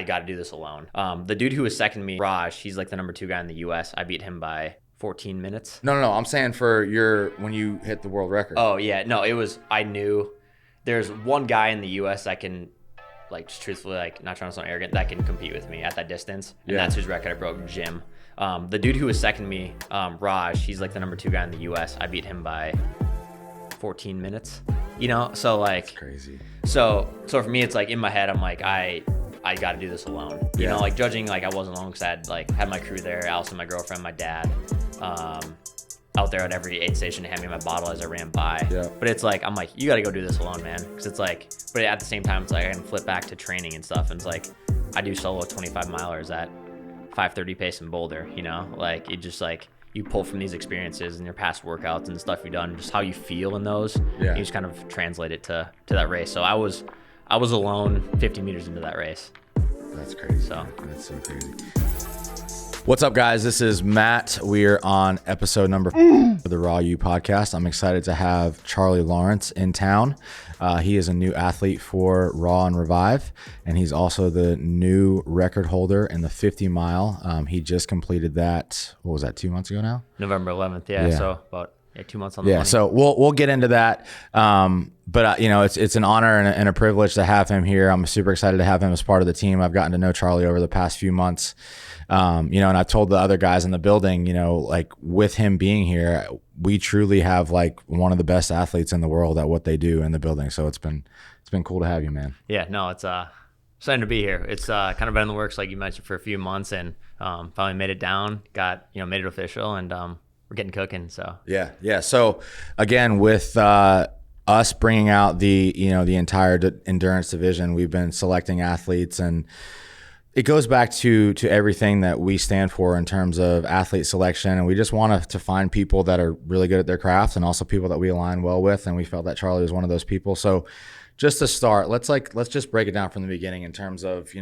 I got to do this alone. The dude who was second to me, Raj, he's like the number 2 guy in the U.S. I beat him by 14 minutes. No. I'm saying for when you hit the world record. Oh, yeah. No, I knew there's one guy in the U.S. that can, like, just truthfully, like, not trying to sound arrogant, that can compete with me at that distance. And that's whose record I broke, Jim. The dude who was second to me, Raj, he's like the number 2 guy in the U.S. I beat him by 14 minutes. So like that's crazy. So for me, it's like in my head, I'm like, I got to do this alone. Like judging, like I wasn't alone because I had like had my crew there, Allison, my girlfriend, my dad, out there at every aid station to hand me my bottle as I ran by. Yeah. But it's like, I'm like, you got to go do this alone, man. Because it's like, but at the same time, it's like I can flip back to training and stuff. And it's like, I do solo 25 milers at 5:30 pace in Boulder, like it just like, you pull from these experiences and your past workouts and stuff you've done, just how you feel in those. You just kind of translate it to that race. So I was alone 50 meters into that race. That's crazy. So that's so crazy. What's up, guys? This is Matt. We're on episode number 4 of the Raw U podcast. I'm excited to have Charlie Lawrence in town. He is a new athlete for Raw and Revive, and he's also the new record holder in the 50 mile. He just completed that. What was that? 2 months ago now? November 11th. Yeah. So about 2 months on the money. So we'll get into that. But it's an honor and a privilege to have him here. I'm super excited to have him as part of the team. I've gotten to know Charlie over the past few months. And I've told the other guys in the building, like with him being here, we truly have like one of the best athletes in the world at what they do in the building. So it's been cool to have you, man. Yeah, no, it's exciting to be here. It's kind of been in the works, like you mentioned, for a few months, and finally made it down, made it official, and we're getting cooking. So yeah. So again, with us bringing out the entire endurance division, we've been selecting athletes, and it goes back to everything that we stand for in terms of athlete selection. And we just want to find people that are really good at their craft and also people that we align well with. And we felt that Charlie was one of those people. So just to start, let's just break it down from the beginning in terms of,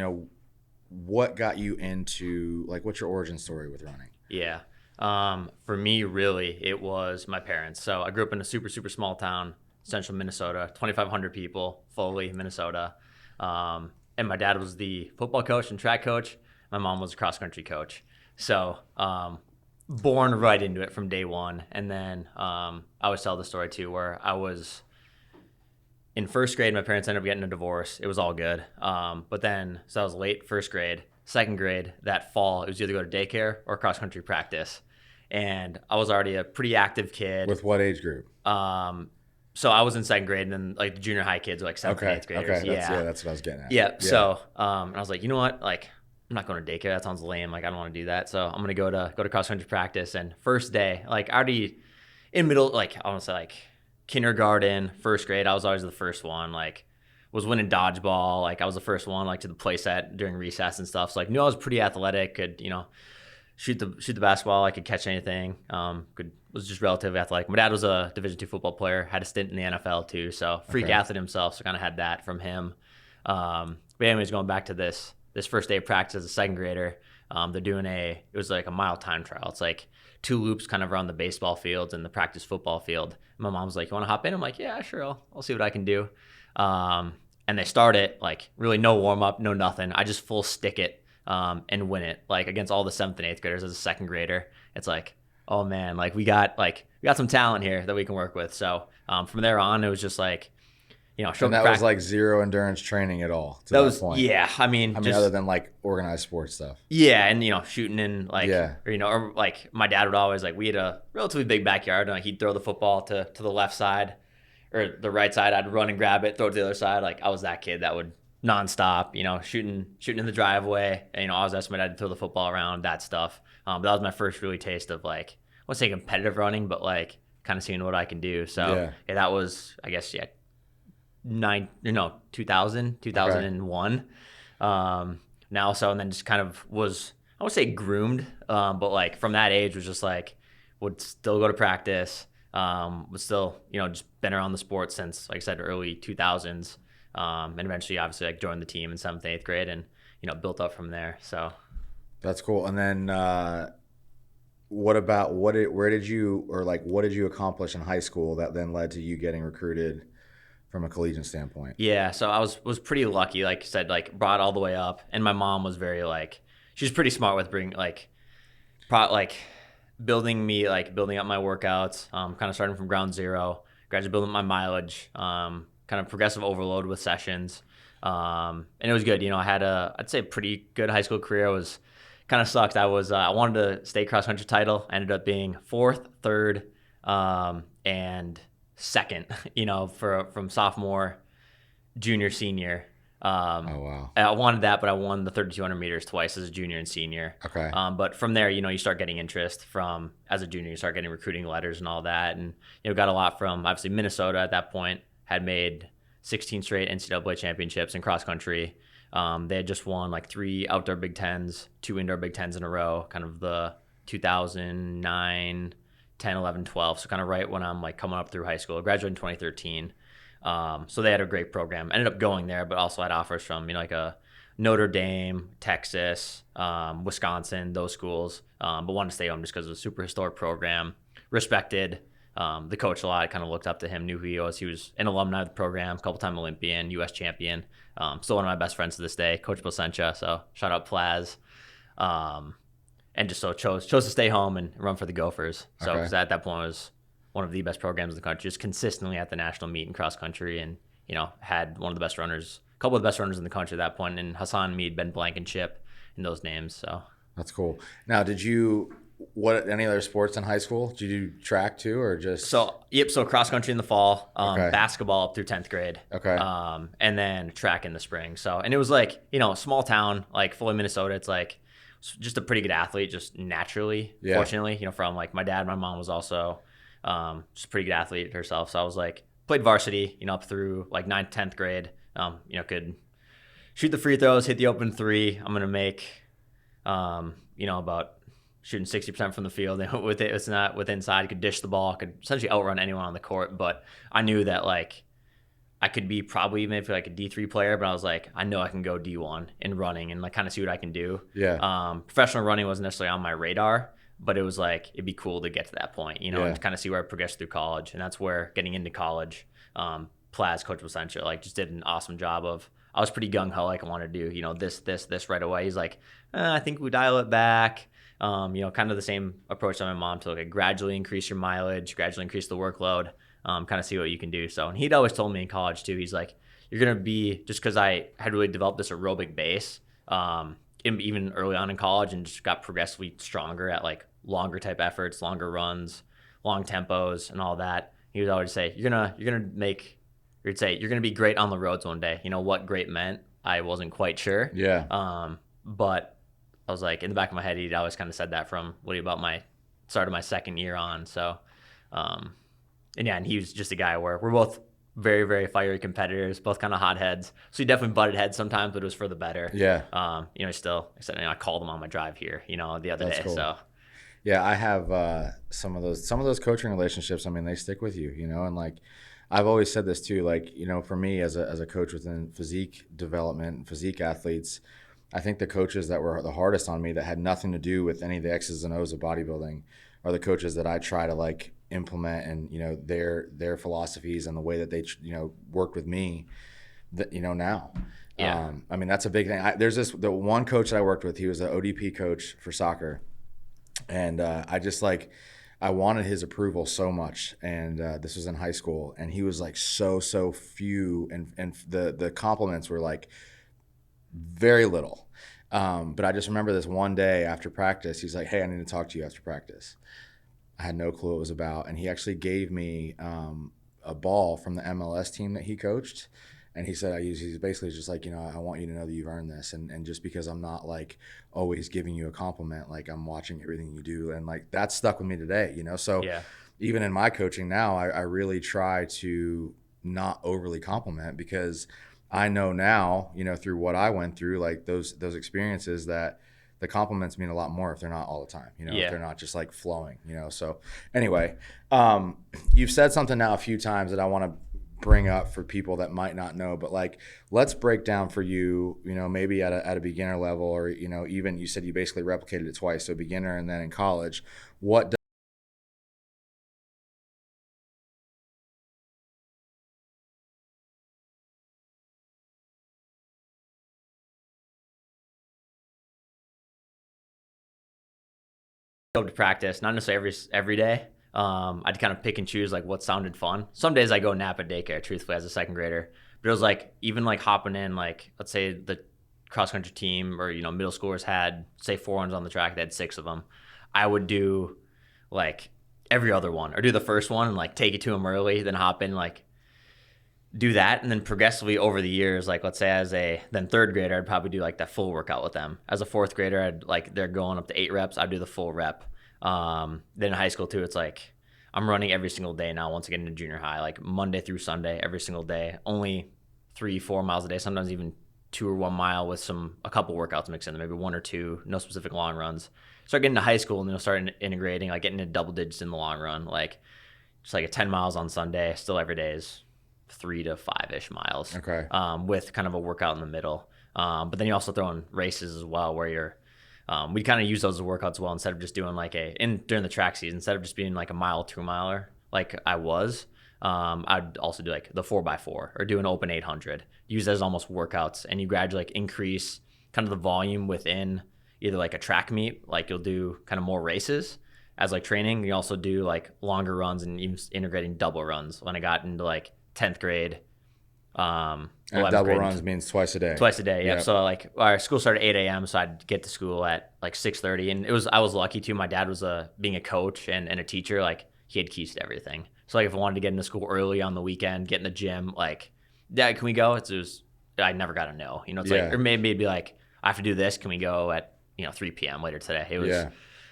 what got you into, like, what's your origin story with running? Yeah. For me, really, it was my parents. So I grew up in a super, super small town, central Minnesota, 2,500 people, Foley, Minnesota. And my dad was the football coach and track coach. My mom was a cross-country coach. So born right into it from day one. And then I always tell the story, too, where I was in first grade. My parents ended up getting a divorce. It was all good. But then, so I was late first grade. Second grade, that fall, it was either go to daycare or cross-country practice. And I was already a pretty active kid. With what age group? So I was in second grade, and then like the junior high kids were like 7th and 8th graders. Okay, that's what I was getting at. Yeah. So I was like, you know what? Like, I'm not going to daycare. That sounds lame. Like, I don't want to do that. So I'm gonna go to cross country practice. And first day, like already in middle, like I want to say like kindergarten, first grade, I was always the first one. Like, was winning dodgeball. Like, I was the first one like to the play set during recess and stuff. So like, knew I was pretty athletic. Could shoot the basketball. I could catch anything. Was just relatively athletic. My dad was a Division II football player. Had a stint in the NFL too. So freak athlete himself. So kind of had that from him. But anyways, going back to this first day of practice as a second grader, they're doing it was like a mile time trial. It's like 2 loops kind of around the baseball fields and the practice football field. My mom's like, you want to hop in? I'm like, yeah, sure. I'll see what I can do. And they start it like really no warm up, no nothing. I just full stick it. And win it like against all the 7th and 8th graders as a second grader. It's like, oh man, like we got some talent here that we can work with. So from there on, it was just like, and that was like zero endurance training at all to that point. Yeah, I mean, other than like organized sports stuff. Yeah, and shooting in like, or like my dad would always like, we had a relatively big backyard, and he'd throw the football to the left side or the right side. I'd run and grab it, throw it to the other side. Like I was that kid that would nonstop, shooting in the driveway. And, I was asking my dad to throw the football around, that stuff. But that was my first really taste of like, I wouldn't say competitive running, but like kind of seeing what I can do. So that was, I guess, 2001. Now, so, and then just kind of was, I would say groomed, but like from that age was just like, would still go to practice, was still, just been around the sport since, like I said, early 2000s. And eventually, obviously, like joined the team in 7th, 8th grade, and built up from there. So that's cool. And then, what did you accomplish in high school that then led to you getting recruited from a collegiate standpoint? Yeah, so I was pretty lucky, like I said, like brought all the way up, and my mom was very like, she's pretty smart with bringing like building up my workouts, kind of starting from ground zero, gradually building up my mileage, kind of progressive overload with sessions, and it was good. I had I'd say a pretty good high school career. It was kind of sucked. I wanted to state cross country title. I ended up being fourth, third, and second. From sophomore, junior, senior. Oh, wow. I wanted that, but I won the 3,200 meters twice as a junior and senior. Okay. But from there, you start getting interest from, as a junior, you start getting recruiting letters and all that. And, got a lot from, obviously, Minnesota at that point had made 16 straight NCAA championships in cross country. They had just won like 3 outdoor Big Tens, 2 indoor Big Tens in a row, kind of the 2009, 10, 11, 12. So kind of right when I'm like coming up through high school. I graduated in 2013. So they had a great program. Ended up going there, but also had offers from like a Notre Dame, Texas, Wisconsin, those schools. But wanted to stay home just because it was a super historic program. Respected the coach a lot. I kind of looked up to him, knew who he was. He was an alumni of the program, couple-time Olympian, U.S. champion. Still one of my best friends to this day, Coach Placentia. So shout out Plaz. And just so chose to stay home and run for the Gophers. So because at that point it was one of the best programs in the country, just consistently at the national meet in cross country, and had one of the best runners, a couple of the best runners in the country at that point, and Hassan Mead, Ben Blankenship, and those names. So that's cool. Now, did you any other sports in high school? Did you do track too, or just? So cross country in the fall, basketball up through 10th grade, and then track in the spring. So, and it was like small town, like Foley, Minnesota. It's like just a pretty good athlete, just naturally. Yeah. Fortunately, from like my dad, my mom was also. Just a pretty good athlete herself. So I was like, played varsity, up through like 9th, 10th grade. Could shoot the free throws, hit the open three. I'm going to make, about shooting 60% from the field. And with it, it's not with inside, could dish the ball, could essentially outrun anyone on the court. But I knew that like I could be probably maybe like a D3 player, but I was like, I know I can go D1 in running and like kind of see what I can do. Yeah. Professional running wasn't necessarily on my radar. But it was like, it'd be cool to get to that point, and kind of see where I progressed through college. And that's where getting into college, Plaz, Coach Placentia, like just did an awesome job of, I was pretty gung-ho, like I wanted to do, this right away. He's like, I think we dial it back. Kind of the same approach that my mom took, like gradually increase your mileage, gradually increase the workload, kind of see what you can do. So, and he'd always told me in college too, he's like, you're going to be, just because I had really developed this aerobic base, even early on in college, and just got progressively stronger at like longer type efforts, longer runs, long tempos, and all that. He would always say, you're gonna be great on the roads one day. What great meant, I wasn't quite sure. Yeah. But I was like, in the back of my head, he'd always kind of said that from about my start of my second year on. So, and he was just a guy where we're both very, very fiery competitors, both kind of hotheads. So he definitely butted heads sometimes, but it was for the better. Yeah. I called him on my drive here, the other day. Cool. So. Yeah, I have some of those coaching relationships. I mean, they stick with you, and like I've always said this too. Like for me as a coach within physique development, physique athletes, I think the coaches that were the hardest on me that had nothing to do with any of the X's and O's of bodybuilding are the coaches that I try to like implement and their philosophies and the way that they worked with me. That now. Yeah. I mean that's a big thing. There's the one coach that I worked with. He was an ODP coach for soccer. And I wanted his approval so much. And this was in high school. And he was like so few. And the compliments were like very little. But I just remember this one day after practice, he's like, hey, I need to talk to you after practice. I had no clue what it was about. And he actually gave me a ball from the MLS team that he coached. And he said, he's basically just like, I want you to know that you've earned this. And just because I'm not like always giving you a compliment, like I'm watching everything you do. And like that stuck with me today, So even in my coaching now, I really try to not overly compliment because I know now, through what I went through, like those experiences that the compliments mean a lot more if they're not all the time, if they're not just like flowing, So anyway, you've said something now a few times that I want to bring up for people that might not know, but like let's break down for you, maybe at a beginner level, or even you said you basically replicated it twice, so beginner and then in college, what Go to practice, not necessarily every day. I'd kind of pick and choose like what sounded fun. Some days I go nap at daycare, truthfully, as a second grader. But it was like even like hopping in, like let's say the cross country team or middle schoolers had say 4 ones on the track. They had 6 of them. I would do like every other one or do the first one and like take it to them early, then hop in like do that, and then progressively over the years, like let's say as a then third grader, I'd probably do like that full workout with them. As a fourth grader, I'd like they're going up to 8 reps, I'd do the full rep. Then in high school too, it's like I'm running every single day now. Once I get into junior high, like Monday through Sunday, every single day, only 3-4 miles a day, sometimes even 2 or 1 mile with a couple workouts mixed in there, maybe 1 or 2, no specific long runs. Start getting to high school and then start integrating, like getting into double digits in the long run, like just like a 10 miles on Sunday, still every day is 3 to 5-ish miles. Okay. With kind of a workout in the middle. But then you also throw in races as well, where you're, we kind of use those as workouts well instead of just doing like during the track season, instead of just being like a mile, 2 miler, like I was, I'd also do like the 4x4 or do an open 800, use that as almost workouts, and you gradually like increase kind of the volume within either like a track meet, like you'll do kind of more races as like training. You also do like longer runs and even integrating double runs. When I got into like 10th grade, and double grade, runs means twice a day. Twice a day, yeah. Yep. So like our school started at 8 a.m., so I'd get to school at like 6:30, and I was lucky too. My dad was being a coach and a teacher, like he had keys to everything. So like if I wanted to get into school early on the weekend, get in the gym, like, Dad, can we go? It was I never got a no. It's like, or maybe it'd be like, I have to do this. Can we go at 3 p.m. later today? It was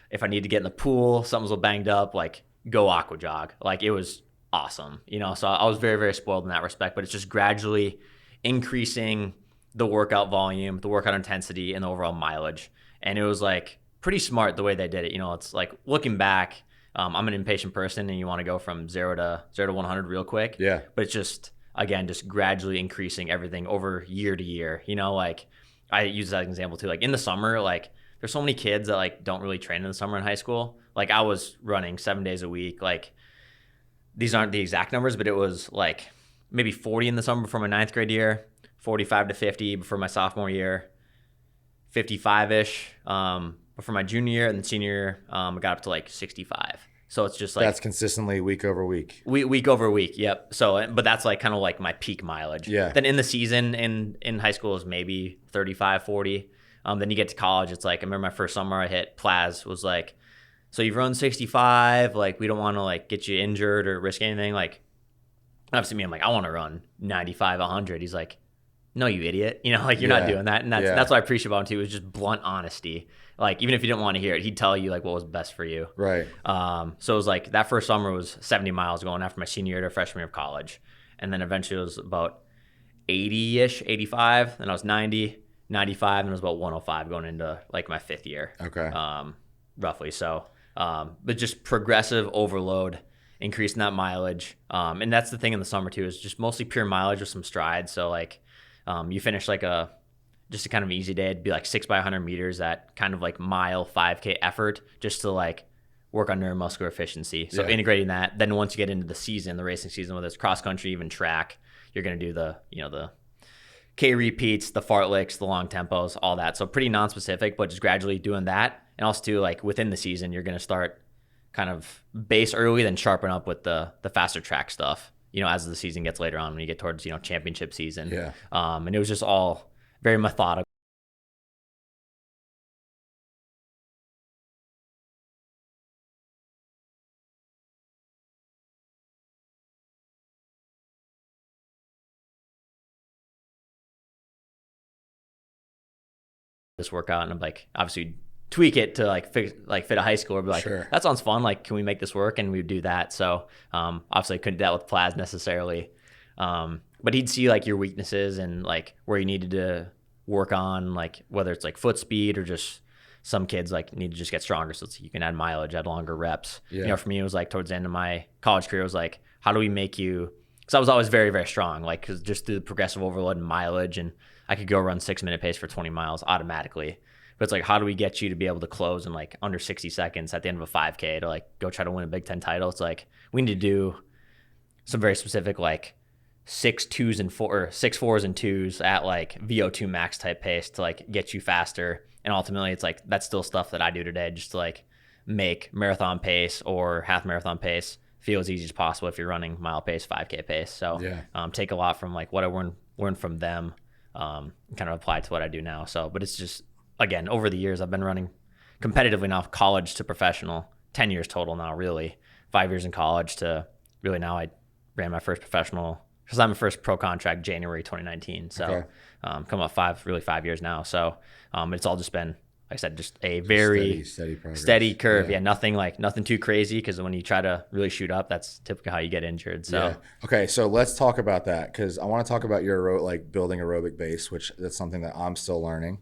if I need to get in the pool, something's a little banged up, like go aqua jog. Like it was awesome, so I was very, very spoiled in that respect. But it's just gradually increasing the workout volume, the workout intensity, and the overall mileage. And it was like pretty smart the way they did it. It's like looking back, I'm an impatient person, and you want to go from 0 to 100 real quick. Yeah. But it's just gradually increasing everything over year to year. Like I use that as an example too. Like in the summer, like there's so many kids that like don't really train in the summer in high school. Like I was running 7 days a week. Like these aren't the exact numbers, but it was like maybe 40 in the summer before my 9th grade year, 45 to 50 before my sophomore year, 55-ish before my junior year, and then senior year, I got up to like 65. So it's just like that's consistently week over week. Week over week, yep. So, but that's like kind of like my peak mileage. Yeah. Then in the season in high school is maybe 35, 40. Then you get to college, it's like I remember my first summer I hit Plaz was like, so you've run 65, like we don't want to like get you injured or risk anything. Like obviously me, I'm like, I want to run 95, 100. He's like, no, you idiot. Like you're not doing that. And that's what I appreciate about him too, is just blunt honesty. Like even if you didn't want to hear it, he'd tell you like what was best for you. Right. So it was like that first summer was 70 miles going after my senior year to freshman year of college. And then eventually it was about 80-ish, 85. Then I was 90, 95, and it was about 105 going into like my 5th year. Okay. Roughly. So, but just progressive overload, increasing that mileage. And that's the thing in the summer too, is just mostly pure mileage with some strides. So like, you finish like just a kind of easy day. It'd be like 6x100 meters, that kind of like mile 5K effort, just to like work on neuromuscular efficiency. So integrating that. Then once you get into the season, the racing season, whether it's cross country, even track, you're going to do the K repeats, the fartleks, the long tempos, all that. So pretty non-specific, but just gradually doing that. And also too, like within the season, you're going to start kind of base early, then sharpen up with the faster track stuff, as the season gets later on, when you get towards, championship season. Yeah. And it was just all very methodical. This workout, and I'm like, obviously tweak it to like fit a high schooler, but like, sure, that sounds fun. Like, can we make this work? And we would do that. So, obviously I couldn't do that with Plaz necessarily. But he'd see like your weaknesses and like where you needed to work on, like whether it's like foot speed or just some kids like need to just get stronger so you can add mileage, add longer reps. Yeah. For me, it was like towards the end of my college career, it was like, how do we make you, because I was always very, very strong, like cause just through the progressive overload and mileage, and I could go run 6-minute pace for 20 miles automatically. But it's like, how do we get you to be able to close in like under 60 seconds at the end of a 5K to like go try to win a Big Ten title? It's like, we need to do some very specific like 6.2s and 6.4s and 2s at like VO2 max type pace to like get you faster. And ultimately it's like, that's still stuff that I do today just to like make marathon pace or half marathon pace feel as easy as possible if you're running mile pace, 5K pace. So take a lot from like what I learned from them, kind of apply to what I do now. So, but it's just, again, over the years, I've been running competitively now, college to professional, 10 years total now, really. 5 years in college to really now I ran my first professional, because I'm my first pro contract January 2019. So come up 5 years now. So it's all just been, like I said, just a very steady curve. Yeah, nothing too crazy, because when you try to really shoot up, that's typically how you get injured. So okay, so let's talk about that, because I want to talk about your like building aerobic base, which that's something that I'm still learning.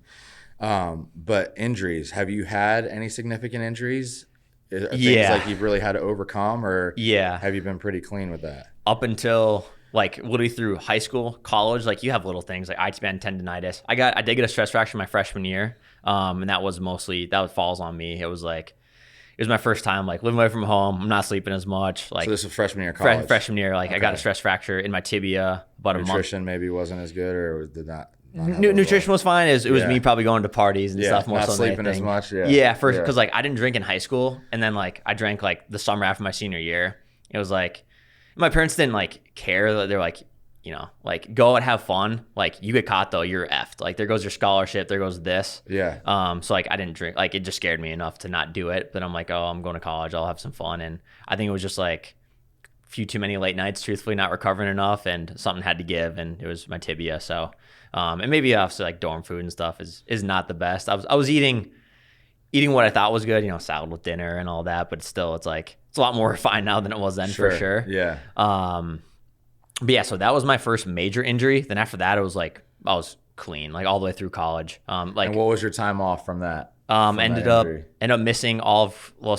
But injuries, have you had any significant injuries? Things like you've really had to overcome, or have you been pretty clean with that? Up until like literally through high school, college, like you have little things like IT band tendonitis. I did get a stress fracture my freshman year. And that falls on me. It was my first time like living away from home. I'm not sleeping as much. Like, so this was freshman year of college? Freshman year, like I got a stress fracture in my tibia about a month. Nutrition maybe wasn't as good, or did not? Nutrition was fine. It was me probably going to parties and stuff more not so sleeping than as much. First, because like I didn't drink in high school, and then like I drank like the summer after my senior year. It was like my parents didn't like care. They're like, like go and have fun. Like you get caught though, you're effed. Like there goes your scholarship. There goes this. Yeah. So like I didn't drink. Like it just scared me enough to not do it. But I'm like, oh, I'm going to college. I'll have some fun. And I think it was just like a few too many late nights. Truthfully, not recovering enough, and something had to give. And it was my tibia. So, and maybe obviously like dorm food and stuff is not the best. I was eating what I thought was good. Salad with dinner and all that. But still, it's like it's a lot more refined now than it was then for sure. Yeah. But yeah, so that was my first major injury. Then after that, it was like I was clean, like all the way through college. And what was your time off from that? Ended up missing so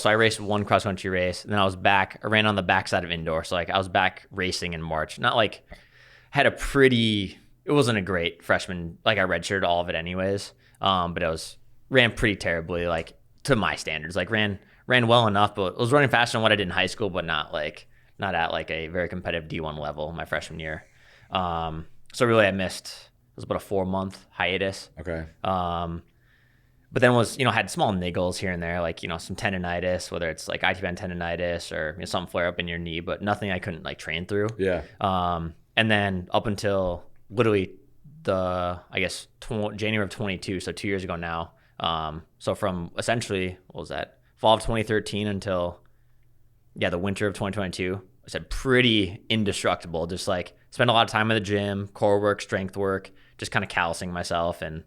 I raced one cross country race, and then I ran on the backside of indoor. So like I was back racing in March. Not like it wasn't a great freshman, like I redshirted all of it anyways. But ran pretty terribly, like to my standards. Like ran well enough, but it was running faster than what I did in high school, but not at like a very competitive D1 level my freshman year. So really I missed, it was about a 4-month hiatus. Okay. But then had small niggles here and there, like, some tendonitis, whether it's like IT band tendonitis or something flare up in your knee, but nothing I couldn't like train through. Yeah. And then up until literally January of 22, so 2 years ago now. So from essentially, what was that? Fall of 2013 until the winter of 2022, I said pretty indestructible. Just like spend a lot of time in the gym, core work, strength work, just kind of callousing myself, and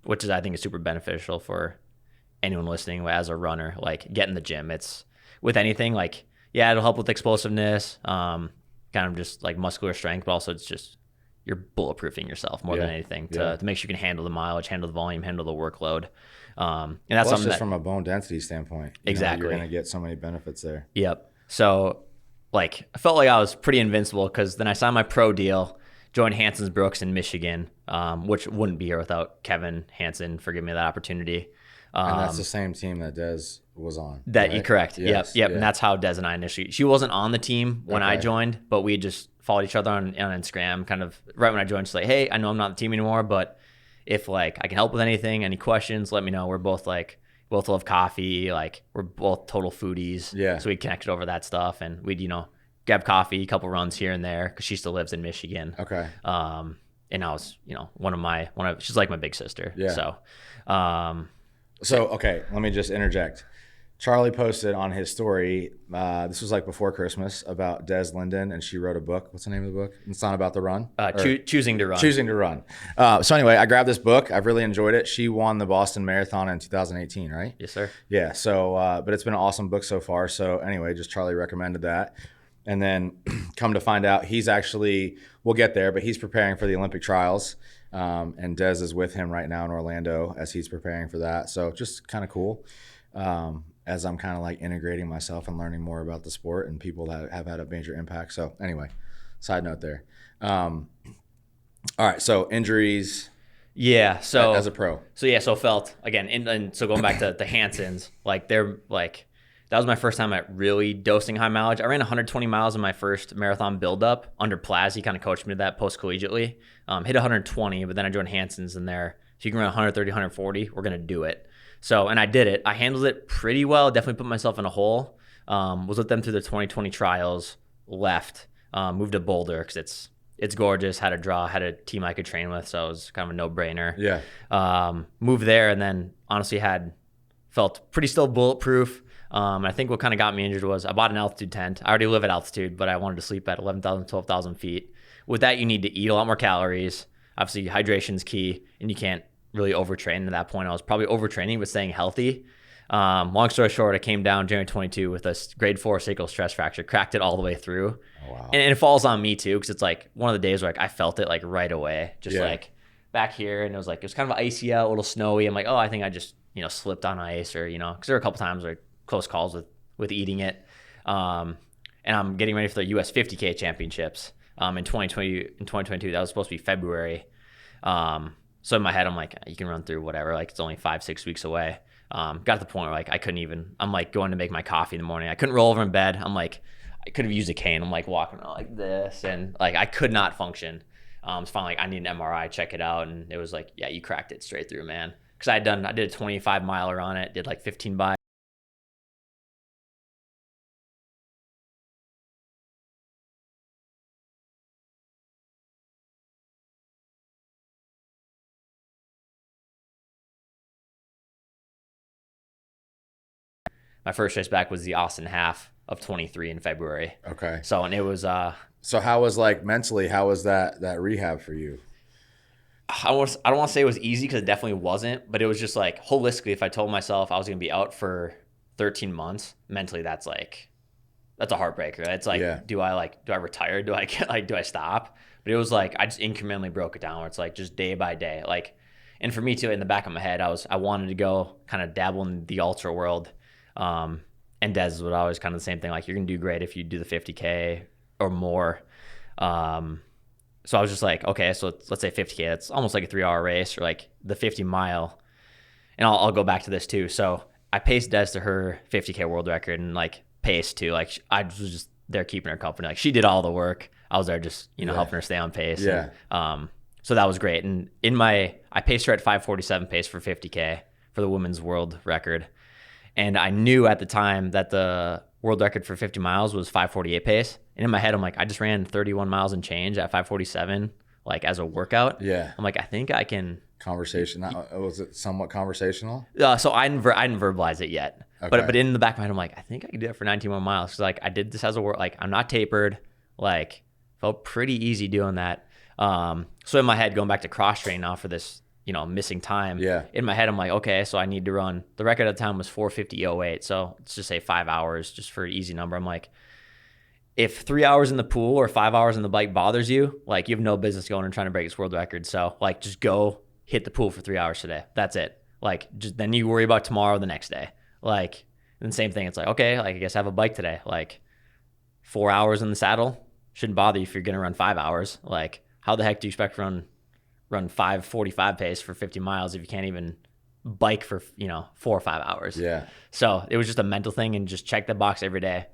which is I think is super beneficial for anyone listening as a runner. Like get in the gym. It's with anything like it'll help with explosiveness, kind of just like muscular strength, but also it's just you're bulletproofing yourself more than anything to make sure you can handle the mileage, handle the volume, handle the workload. And that's something just from a bone density standpoint. Exactly. You're going to get so many benefits there. Yep. So like I felt like I was pretty invincible, because then I signed my pro deal, joined Hanson's Brooks in Michigan, which wouldn't be here without Kevin Hanson for giving me that opportunity. And that's the same team that Des was on. Correct. Yes. Yep. Yeah. And that's how Des and I initially, she wasn't on the team when I joined, but we just followed each other on Instagram kind of right when I joined. She's like, hey, I know I'm not on the team anymore, but if like I can help with anything, any questions, let me know. We're both love coffee. Like we're both total foodies. Yeah. So we connected over that stuff, and we'd, grab coffee, a couple runs here and there, because she still lives in Michigan. Okay. And I was, she's like my big sister. Yeah. So, okay, let me just interject. Charlie posted on his story, this was like before Christmas, about Des Linden, and she wrote a book. What's the name of the book? It's not about the run? Choosing to Run. Choosing to Run. So anyway, I grabbed this book. I've really enjoyed it. She won the Boston Marathon in 2018, right? Yes, sir. Yeah, so, but it's been an awesome book so far. So anyway, just Charlie recommended that. And then come to find out, he's actually, we'll get there, but he's preparing for the Olympic trials. And Des is with him right now in Orlando as he's preparing for that. So just kind of cool. As I'm kind of like integrating myself and learning more about the sport and people that have had a major impact. So anyway, side note there. All right. So injuries. Yeah. So as a pro. So felt again, and so going back to the Hansons, like they're like, that was my first time at really dosing high mileage. I ran 120 miles in my first marathon buildup under Plaz. He kind of coached me to that post collegiately. Hit 120, but then I joined Hanson's, and they're If you can run 130, 140, we're going to do it. So, and I did it. I handled it pretty well. Definitely put myself in a hole. Was with them through the 2020 trials, left, moved to Boulder because it's gorgeous, had a draw, had a team I could train with. So it was kind of a no-brainer. Yeah. Moved there and then honestly felt pretty still bulletproof. I think what kind of got me injured was I bought an altitude tent. I already live at altitude, but I wanted to sleep at 11,000, 12,000 feet. With that, you need to eat a lot more calories. Obviously, hydration's key, and you can't really overtrain. At that point, I was probably overtraining, but staying healthy. Long story short, I came down January 22 with a grade 4 sacral stress fracture, cracked it all the way through. Oh, wow. And it falls on me too, because it's like one of the days where like I felt it like right away, just like back here, and it was kind of icy out, a little snowy. I'm like, oh, I think I just slipped on ice, or because there were a couple times where close calls with eating it. And I'm getting ready for the US 50K championships in 2022. That was supposed to be February. So in my head, I'm like, you can run through whatever. Like it's only 5-6 weeks away. Got to the point where like I couldn't even. I'm like going to make my coffee in the morning. I couldn't roll over in bed. I'm like, I could have used a cane. I'm like walking around like this, and like I could not function. It's finally like I need an MRI, check it out, and it was like, yeah, you cracked it straight through, man. Because I did a 25 miler on it, did like 15 by. My first race back was the Austin half of 23 in February. Okay. So, and it was, So how was like mentally, how was that rehab for you? I don't want to say it was easy because it definitely wasn't, but it was just like holistically, if I told myself I was going to be out for 13 months, mentally that's a heartbreaker. It's like, do I retire? Do I stop? But it was like, I just incrementally broke it down where it's like just day by day. Like, and for me too, in the back of my head, I wanted to go kind of dabble in the ultra world. And Des was always kind of the same thing. Like, you're going to do great if you do the 50K or more. So I was just like, okay, so let's say 50K, that's almost like a 3-hour race, or like the 50 mile. And I'll go back to this too. So I paced Des to her 50K world record, and like paced too. Like I was just there keeping her company. Like she did all the work. I was there just, helping her stay on pace. Yeah. And, so that was great. And I paced her at 5:47 pace for 50K for the women's world record. And I knew at the time that the world record for 50 miles was 5:48 pace. And in my head, I'm like, I just ran 31 miles and change at 5:47, like as a workout. Yeah. I'm like, I think I can. Conversation. Was it somewhat conversational? So I didn't verbalize it yet. Okay. But in the back of my head, I'm like, I think I can do it for 19 more miles. Cause like I did this as a work, like I'm not tapered, like felt pretty easy doing that. So in my head, going back to cross train now for this, missing time. Yeah. In my head, I'm like, okay, so I need to run. The record at the time was 4:50.08. So let's just say 5 hours, just for an easy number. I'm like, if 3 hours in the pool or 5 hours in the bike bothers you, like you have no business going and trying to break this world record. So like, just go hit the pool for 3 hours today. That's it. Like, just then you worry about tomorrow, the next day. Like, and the same thing. It's like, okay, like I guess I have a bike today. Like 4 hours in the saddle shouldn't bother you if you're going to run 5 hours. Like, how the heck do you expect to run 5:45 pace for 50 miles if you can't even bike for 4 or 5 hours? Yeah. So it was just a mental thing, and just check the box every day.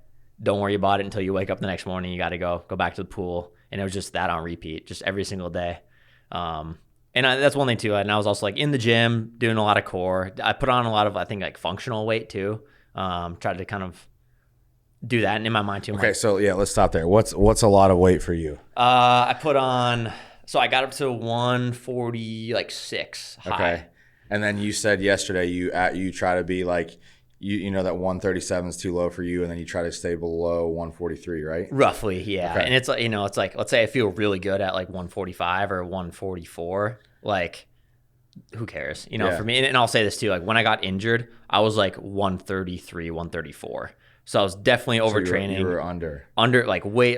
Don't worry about it until you wake up the next morning. You got to go back to the pool, and it was just that on repeat, just every single day. And that's one thing too. And I was also like in the gym doing a lot of core. I put on a lot of, I think, like functional weight too. Tried to kind of do that, and in my mind too. Okay, so yeah, let's stop there. What's a lot of weight for you? I put on. So I got up to 146 high. Okay. And then you said yesterday you try to be like, you know that 137 is too low for you, and then you try to stay below 143, right? Roughly, yeah. Okay. And it's like, it's like, let's say I feel really good at like 145 or 144, like who cares? For me, and I'll say this too, like when I got injured, I was like 133, 134. So I was definitely overtraining. So you were under like way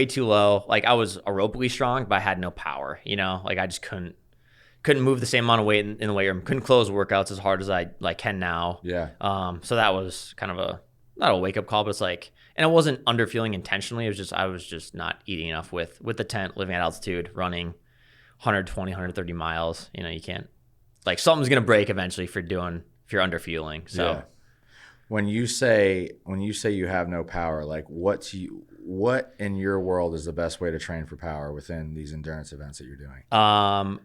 too low. Like I was aerobically strong, but I had no power, like I just couldn't move the same amount of weight in the weight room. Couldn't close workouts as hard as I like can now. Yeah. So that was kind of not a wake up call, but it's like, and I wasn't underfueling intentionally. It was just, I was just not eating enough with the tent, living at altitude, running 120, 130 miles. You can't, like, something's going to break eventually if you're underfueling. So yeah. When you say you have no power, like what in your world is the best way to train for power within these endurance events that you're doing?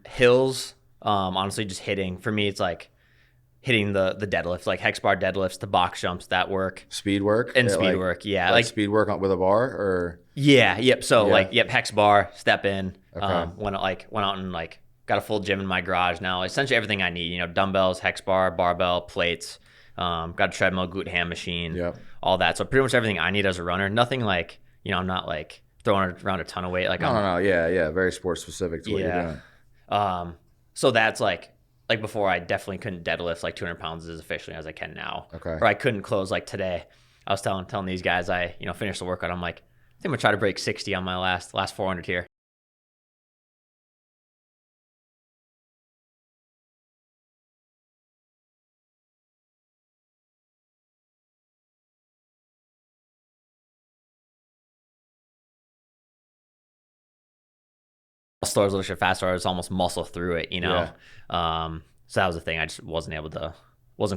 Hills, Honestly, just hitting. For me, it's like hitting the deadlifts, like hex bar deadlifts, the box jumps that work. Speed work? And speed work, yeah. Like speed work with a bar or? Yeah, yep. So hex bar, step in. Okay. Went out and like got a full gym in my garage now. Essentially everything I need, dumbbells, hex bar, barbell, plates, got a treadmill, glute ham machine, all that. So pretty much everything I need as a runner. Nothing like, I'm not like throwing around a ton of weight. Like no. Yeah. Very sports specific to what you're doing. So that's like before I definitely couldn't deadlift like 200 pounds as efficiently as I can now. Okay. Or I couldn't close like today. I was telling these guys I, finished the workout. I'm like, I think I'm gonna try to break 60 on my last 400 here. Slower, a little bit faster. I was almost muscle through it, So that was the thing. I just wasn't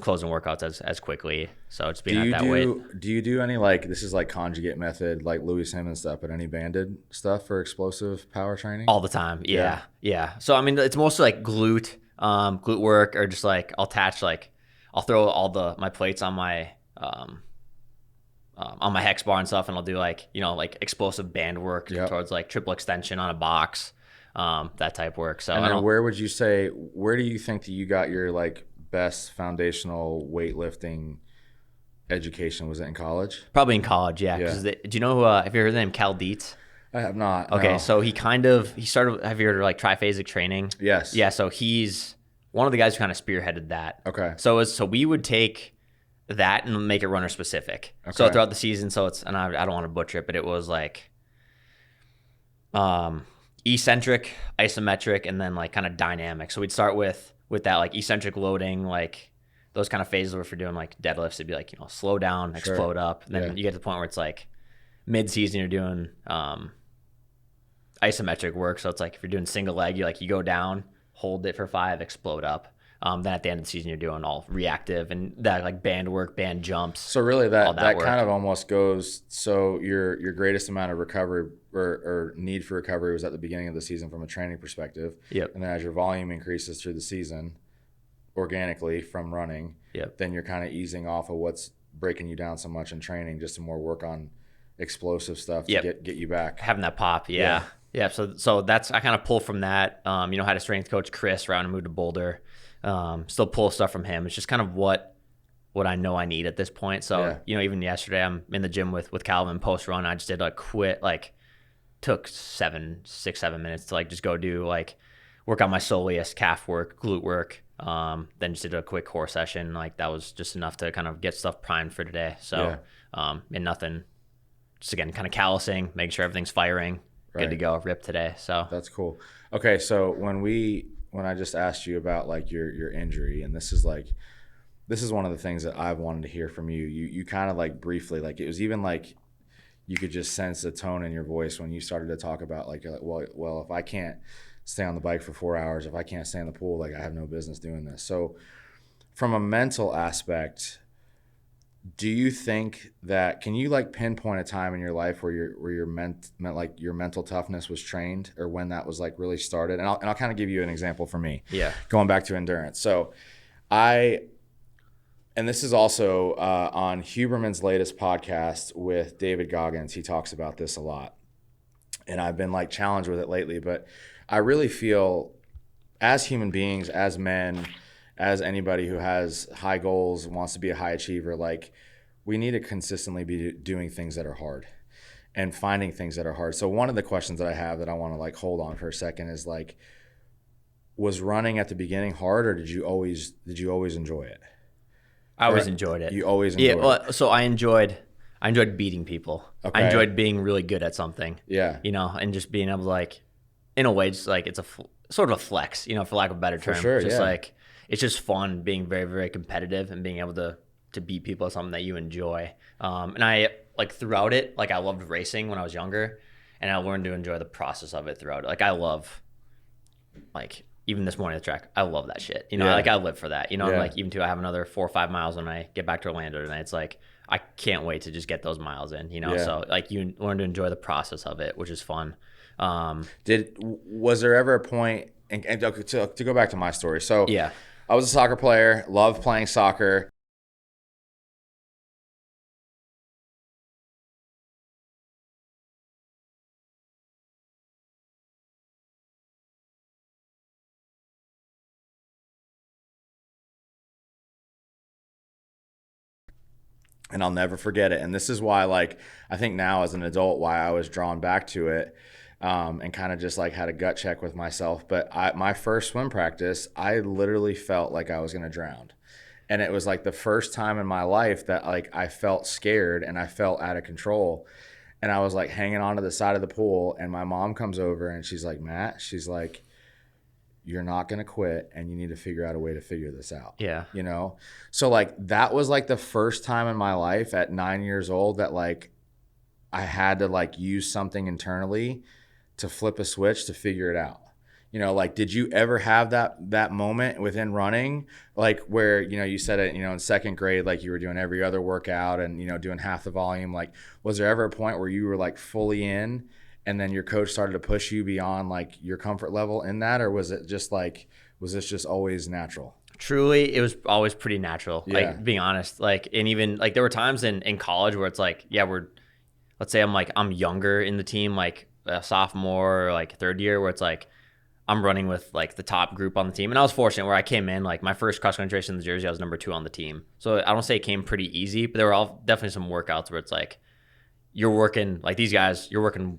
closing workouts as quickly. So just being at that weight. Do you do any this is like conjugate method, like Louis Simmons stuff, but any banded stuff for explosive power training? All the time. Yeah. So I mean, it's mostly like glute work, or just like I'll attach I'll throw all my plates on my hex bar and stuff, and I'll do like explosive band work towards like triple extension on a box. That type work. So and then where do you think that you got your best foundational weightlifting education? Was it in college? Probably in college, yeah. Do you know have you heard the name Cal Dietz? I have not. Okay, no. So he started, have you heard of triphasic training? Yes. Yeah, so he's one of the guys who kind of spearheaded that. Okay. So we would take that and make it runner specific. Okay. So throughout the season, and I don't want to butcher it, but it was eccentric, isometric, and then kind of dynamic. So we'd start with that eccentric loading, those kind of phases where if you're doing deadlifts, it'd be slow down, explode up. And then you get to the point where it's mid-season, you're doing isometric work. So it's if you're doing single leg, you go down, hold it for 5, explode up. Then at the end of the season, you're doing all reactive and that band work, band jumps. So really that kind of almost goes, so your greatest amount of recovery or need for recovery was at the beginning of the season from a training perspective. Yep. And then as your volume increases through the season organically from running, then you're kind of easing off of what's breaking you down so much in training, just to more work on explosive stuff to get you back. Having that pop, yeah. So that's, I kind of pull from that. Had a strength coach, Chris, around and moved to Boulder. Still pull stuff from him. It's just kind of what I know I need at this point. So, even yesterday I'm in the gym with Calvin post run. I just did took 7 minutes to just go do work on my soleus, calf work, glute work. Then just did a quick core session. That was just enough to kind of get stuff primed for today. So, and nothing, just again, kind of callousing, making sure everything's firing, good to go, rip today. So that's cool. Okay. So when I just asked you about your injury, and this is one of the things that I've wanted to hear from you. You kind of briefly, it was even you could just sense the tone in your voice when you started to talk about well, if I can't stay on the bike for 4 hours, if I can't stay in the pool, I have no business doing this. So from a mental aspect, do you think that, can you pinpoint a time in your life where your mental toughness was trained, or when that was really started? And I'll kind of give you an example for me. Yeah. Going back to endurance. So and this is also on Huberman's latest podcast with David Goggins. He talks about this a lot, and I've been challenged with it lately. But I really feel, as human beings, as men, as anybody who has high goals, wants to be a high achiever, we need to consistently be doing things that are hard and finding things that are hard. So one of the questions that I have that I want to hold on for a second is was running at the beginning hard, or did you always enjoy it? I always enjoyed it. You always enjoyed it? Well, so I enjoyed beating people. Okay. I enjoyed being really good at something. Yeah. And just being able to in a way, just it's a sort of a flex, for lack of a better term. For sure, just it's just fun being very, very competitive and being able to beat people is something that you enjoy. And I throughout it, I loved racing when I was younger, and I learned to enjoy the process of it throughout it. I love even this morning at the track, I love that shit. I live for that. And even too, I have another 4 or 5 miles when I get back to Orlando tonight. It's I can't wait to just get those miles in. So you learn to enjoy the process of it, which is fun. Was there ever a point and to go back to my story. So Yeah. I was a soccer player, loved playing soccer. And I'll never forget it. And this is why, like, I think now as an adult, why I was drawn back to it, and kind of just like had a gut check with myself. But my first swim practice, I literally felt like I was going to drown. And it was like the first time in my life that like I felt scared and I felt out of control. And I was like hanging onto the side of the pool, and my mom comes over and she's like, Matt, she's like, you're not going to quit, and you need to figure out a way to figure this out. Yeah. You know? So like that was like the first time in my life at 9 years old that like I had to like use something internally to flip a switch to figure it out. You know, like, did you ever have that moment within running, like where, you know, you said it, you know, in second grade, like you were doing every other workout and, you know, doing half the volume. Like, was there ever a point where you were like fully in, and then your coach started to push you beyond like your comfort level in that? Or was it just like, was this just always natural? Truly, it was always pretty natural, Yeah. like being honest. Like, and even like there were times in college where it's like, yeah, let's say I'm younger in the team, like a sophomore or like third year, where it's like I'm running with like the top group on the team. And I was fortunate where I came in, like my first cross country race in the jersey, I was number 2 on the team. So I don't say it came pretty easy, but there were all definitely some workouts where it's like you're working, like these guys, you're working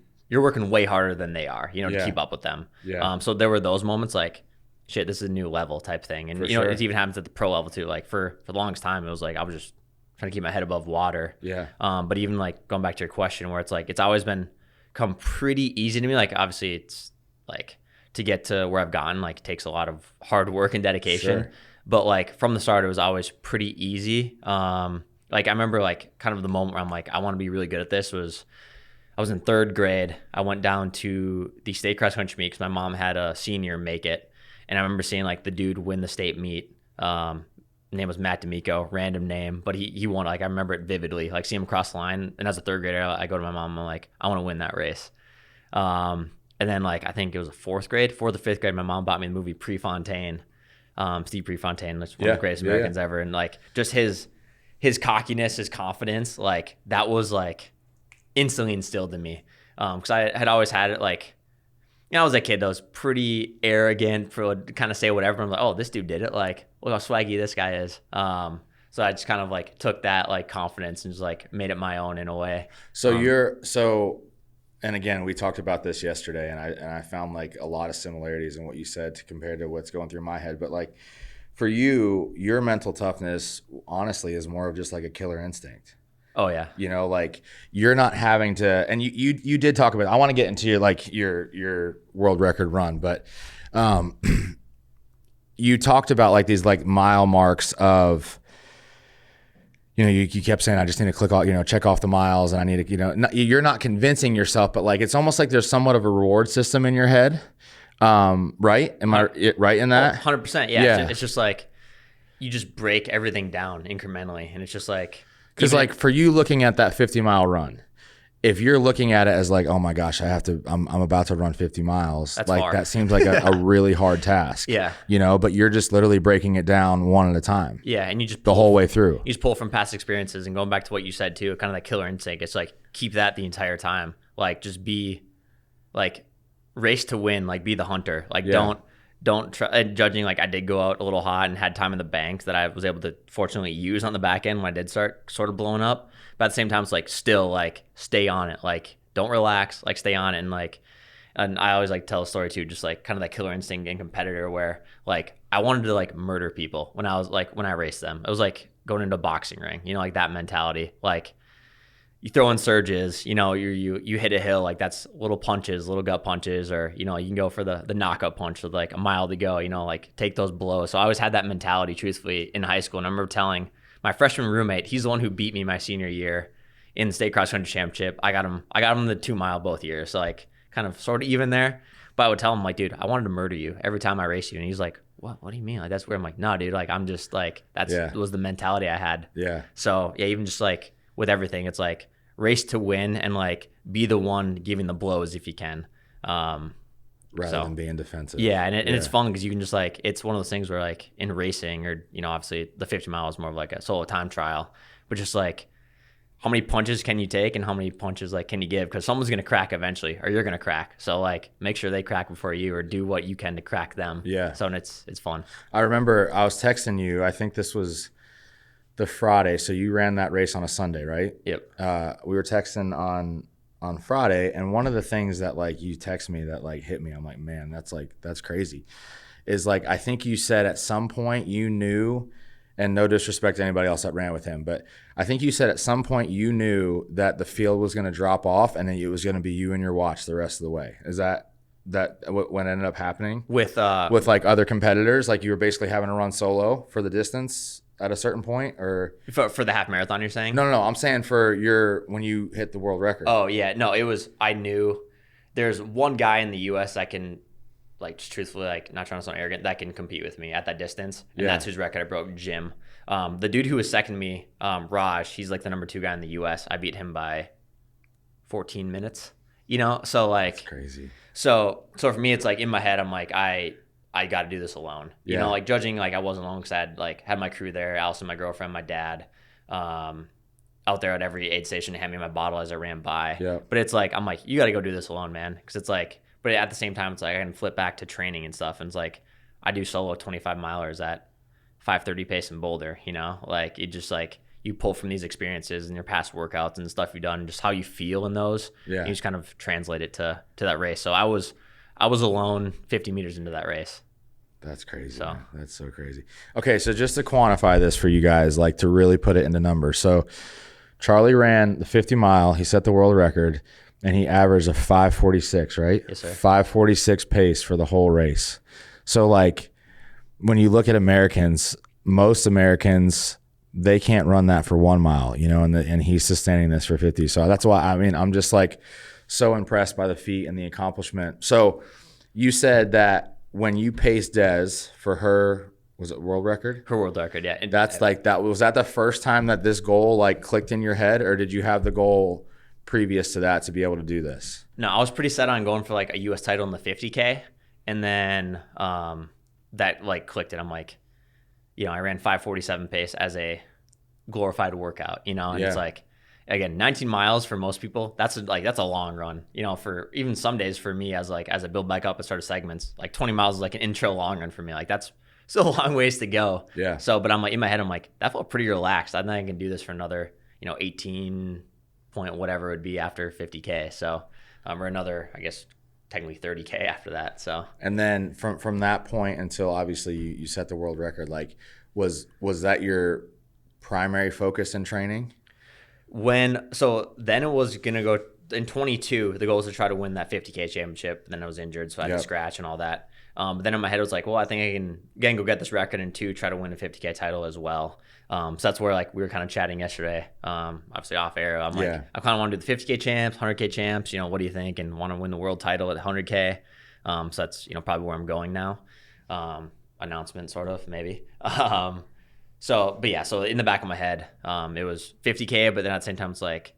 way harder than they are, you know, to keep up with them. Yeah. So there were those moments like, shit, this is a new level type thing. And, For you know, sure. it even happens at the pro level too. Like for the longest time, it was like I was just trying to keep my head above water. Yeah. But even like going back to your question where it's like, it's always come pretty easy to me. Like obviously it's like to get to where I've gotten, like takes a lot of hard work and dedication. Sure. But like from the start, it was always pretty easy. Like I remember like kind of the moment where I'm like, I want to be really good at this was I was in third grade. I went down to the state cross country meet because my mom had a senior make it. And I remember seeing like the dude win the state meet. Name was Matt D'Amico, random name, but he won. Like I remember it vividly, like seeing him cross the line. And as a third grader, I go to my mom, I'm like, I want to win that race. And then like, I think it was a fourth or fifth grade, my mom bought me the movie Prefontaine, Steve Prefontaine, that's one of the greatest Americans ever. And like just his cockiness, his confidence, like that was like instantly instilled in me. Cause I had always had it like, you know, I was a kid that was pretty arrogant, would kind of say whatever. I'm like, oh, this dude did it. Like, look how swaggy this guy is. So I just kind of like took that like confidence and just like made it my own in a way. So and again, we talked about this yesterday, and I found like a lot of similarities in what you said compared to what's going through my head. But like for you, your mental toughness honestly is more of just like a killer instinct. Oh yeah. You know, like you're not having to, and you did talk about, I want to get into your world record run, but you talked about like these like mile marks of, you know, you kept saying, I just need to click off, you know, check off the miles, and I need to, you know, you're not convincing yourself, but like, it's almost like there's somewhat of a reward system in your head. Right? Am I right in that? 100%. Yeah. It's just like, you just break everything down incrementally. And it's just like, because like for you looking at that 50-mile run, if you're looking at it as like, oh my gosh, I'm about to run 50 miles. That's like hard. that seems like a really hard task. Yeah. You know, but you're just literally breaking it down one at a time. Yeah. And you just The whole way through. You just pull from past experiences, and going back to what you said too, kind of that killer instinct. It's like, keep that the entire time. Like just be like race to win, like be the hunter. Like don't try judging. Like I did go out a little hot and had time in the bank that I was able to fortunately use on the back end when I did start sort of blowing up. But at the same time, it's like still like stay on it. Like don't relax. Like stay on it. And I always like tell a story too, just like kind of that killer instinct and competitor where like I wanted to like murder people when I raced them. It was like going into a boxing ring, you know, like that mentality. Like you throw in surges, you know, you hit a hill, like that's little punches, little gut punches, or, you know, you can go for the knockout punch with like a mile to go, you know, like take those blows. So I always had that mentality truthfully in high school. And I remember telling my freshman roommate, he's the one who beat me my senior year in the state cross country championship. I got him the 2 mile both years. So like kind of sort of even there, but I would tell him like, dude, I wanted to murder you every time I race you. And he's like, what do you mean? Like, that's where I'm like, no, dude, like, I'm just like, was the mentality I had. Yeah. So yeah, even just like with everything, it's like race to win and like be the one giving the blows if you can. rather than being defensive. Yeah, and it's fun because you can just like, it's one of those things where like in racing or, you know, obviously the 50 mile is more of like a solo time trial, but just like how many punches can you take and how many punches like can you give? Because someone's going to crack eventually or you're going to crack. So like make sure they crack before you or do what you can to crack them. Yeah. So it's fun. I remember I was texting you. I think this was the Friday. So you ran that race on a Sunday, right? Yep. We were texting on Friday, and one of the things that like you text me that like hit me, I'm like, man, that's crazy, is like I think you said at some point you knew, and no disrespect to anybody else that ran with him, but I think you said at some point you knew that the field was going to drop off and then it was going to be you and your watch the rest of the way. Is that what ended up happening with like other competitors? Like you were basically having to run solo for the distance at a certain point, or for the half marathon, you're saying? No. I'm saying for when you hit the world record. Oh yeah, no, it was. I knew there's one guy in the U.S. that can, like, just truthfully, like, not trying to sound arrogant, that can compete with me at that distance, and that's whose record I broke, Jim. The dude who was second to me, Raj, he's like the number 2 guy in the U.S. I beat him by 14 minutes. You know, so like that's crazy. So for me, it's like in my head, I'm like, I got to do this alone. You know, like judging, like I wasn't alone because I had my crew there, Allison, my girlfriend, my dad, out there at every aid station to hand me my bottle as I ran by. Yeah. But it's like, I'm like, you got to go do this alone, man. Because it's like, but at the same time, it's like I can flip back to training and stuff. And it's like, I do solo 25 milers at 5:30 pace in Boulder, you know, like it just like you pull from these experiences and your past workouts and stuff you've done, and just how you feel in those. Yeah. And you just kind of translate it to that race. So I was alone 50 meters into that race. That's crazy. So that's so crazy. Okay, so just to quantify this for you guys, like to really put it into numbers. So Charlie ran the 50 mile. He set the world record, and he averaged a 5:46, right? Yes, sir. 5:46 pace for the whole race. So like when you look at Americans, most Americans, they can't run that for 1 mile, you know, and he's sustaining this for 50. So that's why, I mean, I'm just like so impressed by the feat and the accomplishment. So you said that when you paced Des for her, was it world record? Her world record, yeah. And that's like, was that the first time that this goal like clicked in your head, or did you have the goal previous to that to be able to do this? No, I was pretty set on going for like a US title in the 50K. And then that like clicked, and I'm like, you know, I ran 5:47 pace as a glorified workout, you know, and it's like, again, 19 miles for most people, that's a long run, you know, for even some days for me as I build back up and start segments, like 20 miles is like an intro long run for me. Like that's still a long ways to go. Yeah. So, but I'm like, in my head, I'm like, that felt pretty relaxed. I think I can do this for another, you know, 18 point whatever it would be after 50K. So, or another, I guess, technically 30K after that. So, and then from that point until obviously you set the world record, like was that your primary focus in training? So then it was going to go in 22. The goal was to try to win that 50K championship. Then I was injured, so I had to scratch and all that. But then in my head, it was like, well, I think I can, again, go get this record, and 2, try to win a 50K title as well. So that's where like we were kind of chatting yesterday, obviously off air. I'm like, I kind of want to do the 50K champs, 100K champs. You know, what do you think? And want to win the world title at 100K. So that's, you know, probably where I'm going now. Announcement, sort of, maybe. So in the back of my head, it was 50K, but then at the same time, it's like,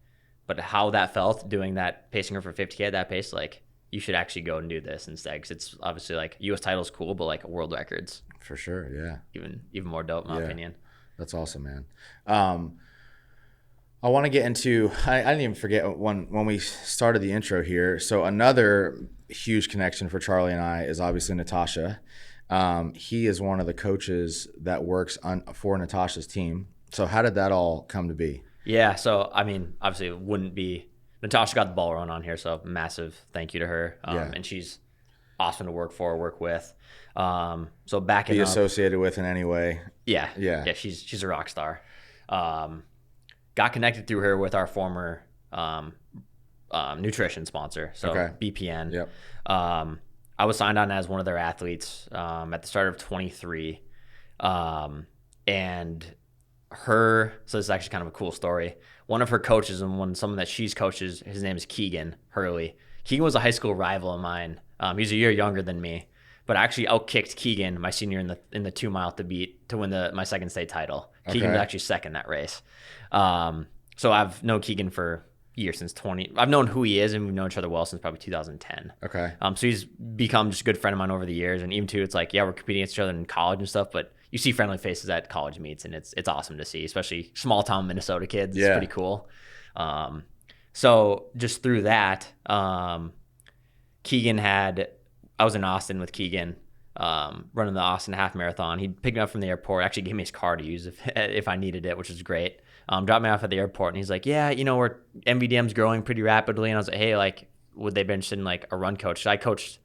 but how that felt doing that, pacing her for 50K at that pace, like you should actually go and do this instead, because it's obviously like US title's cool, but like world records for sure, yeah, even more dope in my opinion. That's awesome, man. I want to get into, I didn't even forget when we started the intro here. So another huge connection for Charlie and I is obviously Natasha. He is one of the coaches that works for Natasha's team. So how did that all come to be? Yeah, so I mean, obviously it wouldn't be, Natasha got the ball run on here, so massive thank you to her. And she's awesome to work with. So backing up, associated with in any way. Yeah, she's a rock star. Got connected through her with our former nutrition sponsor, so BPN. Yep. I was signed on as one of their athletes at the start of 23. And her, so this is actually kind of a cool story. One of her coaches and someone that she's coaches, his name is Keegan Hurley. Keegan was a high school rival of mine. He's a year younger than me, but I actually outkicked Keegan my senior in the 2 mile to win my second state title. Keegan was actually second that race. So I've known Keegan for years since 20. I've known who he is, and we've known each other well since probably 2010. Okay. So he's become just a good friend of mine over the years, and even too, it's like, yeah, we're competing against each other in college and stuff, but you see friendly faces at college meets, and it's awesome to see, especially small town Minnesota kids. It's pretty cool. So just through that, Keegan I was in Austin with Keegan, running the Austin half marathon. He picked me up from the airport, actually gave me his car to use if I needed it, which was great. Dropped me off at the airport, and he's like, yeah, we're MVDM's growing pretty rapidly. And I was like, hey, like, would they be interested in like a run coach? So I coached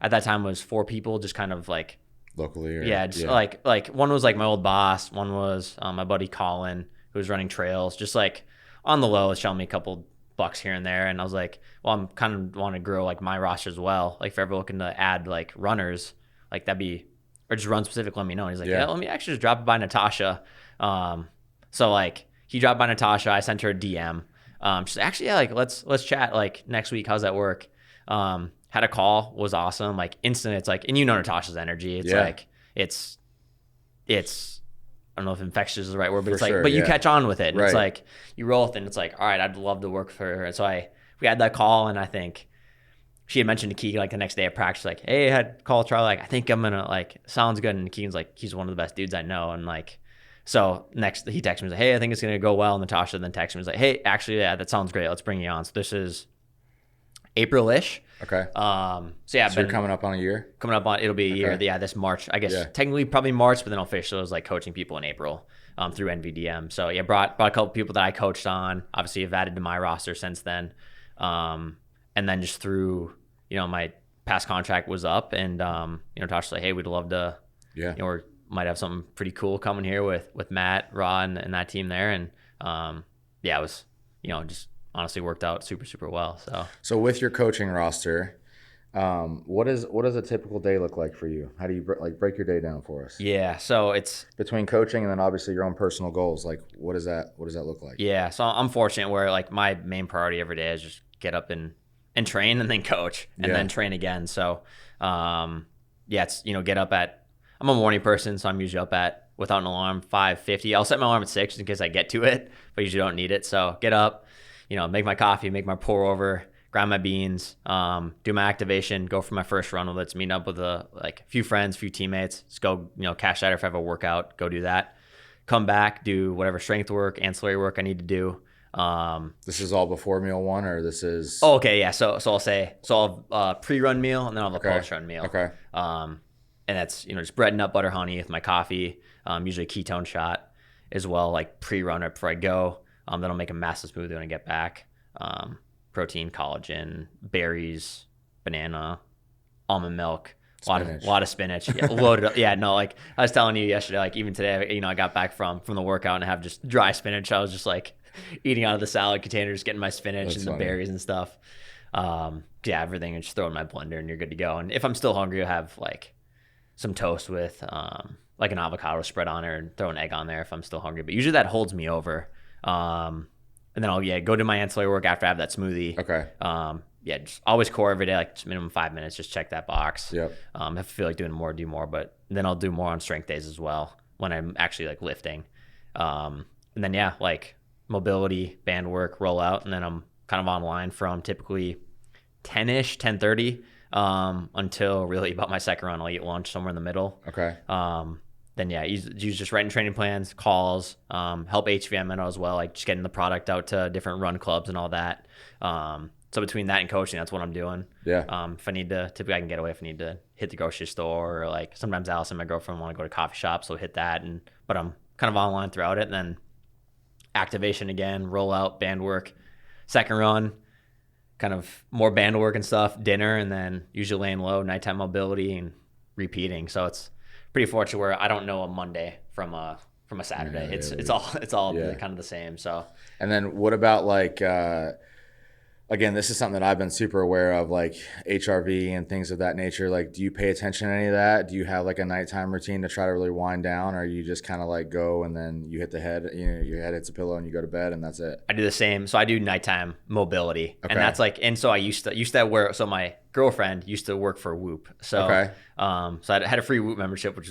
at that time was 4 people, just kind of like locally. Like one was like my old boss. One was my buddy Colin, who was running trails, just like on the low, showing me a couple bucks here and there. And I was like, well, I'm kind of want to grow like my roster as well. Like if ever looking to add like runners, like that'd be, or just run specific, let me know. And he's like, yeah, let me actually just drop it by Natasha. So like he dropped by Natasha. I sent her a DM. She's like, actually, yeah, like let's chat like next week. How's that work? Had a call, was awesome. Like instant. It's like, and Natasha's energy. It's like, it's, I don't know if infectious is the right word, but it's like, but you catch on with it. And it's like, you roll with it and it's like, all right, I'd love to work for her. And so we had that call, and I think she had mentioned to Keegan like the next day of practice, like, hey, I had call Charlie, like, I think I'm gonna like, sounds good. And Keegan's like, he's one of the best dudes I know. And like, so next he texted me, like, hey, I think it's gonna go well. And Natasha then texted me, was like, hey, actually, yeah, that sounds great. Let's bring you on. So this is April-ish. Okay. So yeah, so you're coming up on a year? It'll be a year. Yeah, this March. I guess technically probably March, but then officially it was like coaching people in April through NVDM. So yeah, brought a couple people that I coached on. Obviously, have added to my roster since then. And then just through, my past contract was up, and Tasha's like, hey, we'd love to, we might have something pretty cool coming here with Matt, Raw, and that team there. And it was, just honestly worked out super, super well. So with your coaching roster, what does a typical day look like for you? How do you break your day down for us? Yeah. So it's between coaching and then obviously your own personal goals. Like what does that look like? Yeah. So I'm fortunate where like my main priority every day is just get up and train and then coach and then train again. So, it's, get up I'm a morning person. So I'm usually up without an alarm, 5:50. I'll set my alarm at 6 in case I get to it, but usually don't need it. So get up, make my coffee, make my pour over, grind my beans, do my activation, go for my first run. Let's meet up with a few friends, few teammates. Just go, cash out if I have a workout, go do that. Come back, do whatever strength work, ancillary work I need to do. This is all before meal one, or this is? Oh, okay, yeah. So I'll pre-run meal, and then I'll have a post-run meal. Okay. And that's just bread, nut butter, honey with my coffee. Usually a ketone shot as well, like pre-run right before I go. Then I'll make a massive smoothie when I get back. Protein, collagen, berries, banana, almond milk, a lot of spinach, loaded up. Yeah, no, like I was telling you yesterday, like even today, I got back from the workout and I have just dry spinach. I was just like eating out of the salad container, just getting my spinach and the berries and stuff. Everything, and just throw in my blender and you're good to go. And if I'm still hungry, I'll have like some toast with like an avocado spread on it and throw an egg on there if I'm still hungry. But usually that holds me over. And then I'll go do my ancillary work after I have that smoothie. Okay. Just always core every day, like just minimum 5 minutes, just check that box. Yep. If I feel like doing more, do more, but then I'll do more on strength days as well when I'm actually like lifting. And then like mobility, band work, roll out, and then I'm kind of online from typically 10-ish, 10:30 until really about my second run. I'll eat lunch somewhere in the middle. Okay. Then use just writing training plans, calls, help HVM as well, like just getting the product out to different run clubs and all that. So between that and coaching, that's what I'm doing. Yeah. If I need to, typically I can get away if I need to hit the grocery store, or like sometimes Allison, my girlfriend, want to go to coffee shop, so hit that. But I'm kind of online throughout it. And then activation again, roll out, band work, second run, kind of more band work and stuff, dinner, and then usually laying low, nighttime mobility, and repeating. So it's pretty fortunate where I don't know a Monday from a Saturday. Yeah, it's all kind of the same. So. And then what about like again, this is something that I've been super aware of, like HRV and things of that nature. Like, do you pay attention to any of that? Do you have like a nighttime routine to try to really wind down, or you just kind of like go and then you hit the head, your head hits a pillow and you go to bed and that's it? I do the same. So I do nighttime mobility, and that's like, and so I used to wear. So my girlfriend used to work for Whoop. So so I had a free Whoop membership, which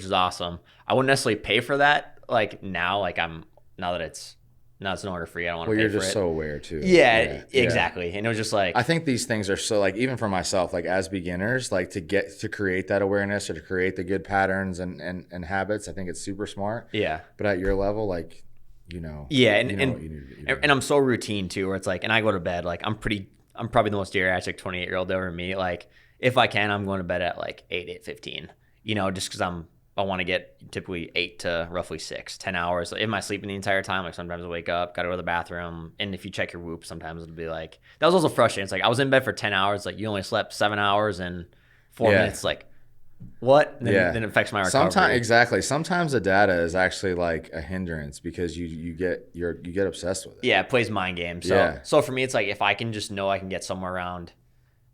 is awesome. I wouldn't necessarily pay for that. Like now that it's no, it's no longer free. I don't want to Well, pay you're for just it. so aware too. Yeah, exactly. And it was just like, I think these things are so like, even for myself, like as beginners, like to create that awareness or to create the good patterns and habits, I think it's super smart. yeah. But at your level, like, Yeah, you know what you need to do. and I'm so routine too, where it's like, and I go to bed like I'm probably the most geriatric 28-year-old ever meet. Like if I can, I'm going to bed at like 8:15. Just because I want to get typically 8 to roughly 10 hours. Am I sleeping the entire time? Like sometimes I wake up, got to go to the bathroom, and if you check your Whoop, sometimes it'll be like that was also frustrating. It's like I was in bed for 10 hours, like you only slept 7 hours and 4 minutes. Like what? And then it affects my recovery. Sometimes the data is actually like a hindrance because you get obsessed with it. Yeah, it plays mind games. So for me, it's like if I can just know I can get somewhere around,